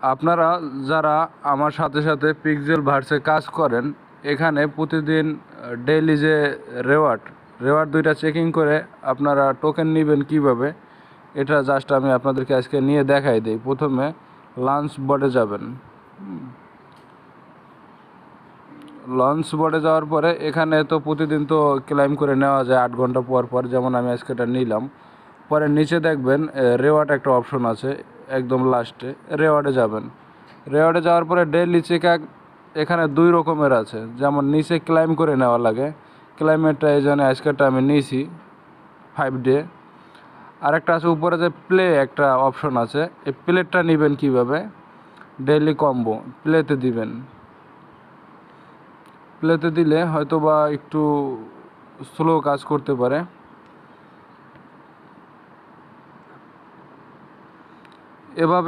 আপনারা যারা আমার সাথে সাথে পিক্সেল ভার্সে কাজ করেন, এখানে প্রতিদিন ডেইলি যে রেওয়ার্ড দুইটা চেকিং করে আপনারা টোকেন নেবেন কিভাবে, এটা জাস্ট আমি আপনাদেরকে আজকে নিয়ে দেখাই দিই। প্রথমে লঞ্চ বোর্ডে যাবেন। লঞ্চ বোর্ডে যাওয়ার পরে এখানে তো প্রতিদিন তো ক্লাইম করে নেওয়া যায় 8 ঘন্টা পর পর, যেমন আমি আজকে এটা নিলাম। পরে নিচে দেখবেন রেওয়ার্ড একটা অপশন আছে, একদম লাস্টে রেওয়ার্ডে যাবেন। রেওয়ার্ডে যাওয়ার পরে ডেইলি চেক এখানে 2 রকমের আছে, যেমন নিচে ক্লাইম করে নেওয়া লাগে, ক্লাইমেটটা এই জন্য আজকেরটা আমি নিয়েছি 5 ডে। আরেকটা আছে উপরে যে প্লে একটা অপশন আছে, এই প্লেটটা নেবেন কিভাবে, ডেইলি কম্বো প্লেতে দিবেন। প্লেতে দিলে হয়তো বা একটু স্লো কাজ করতে পারে। এভাবে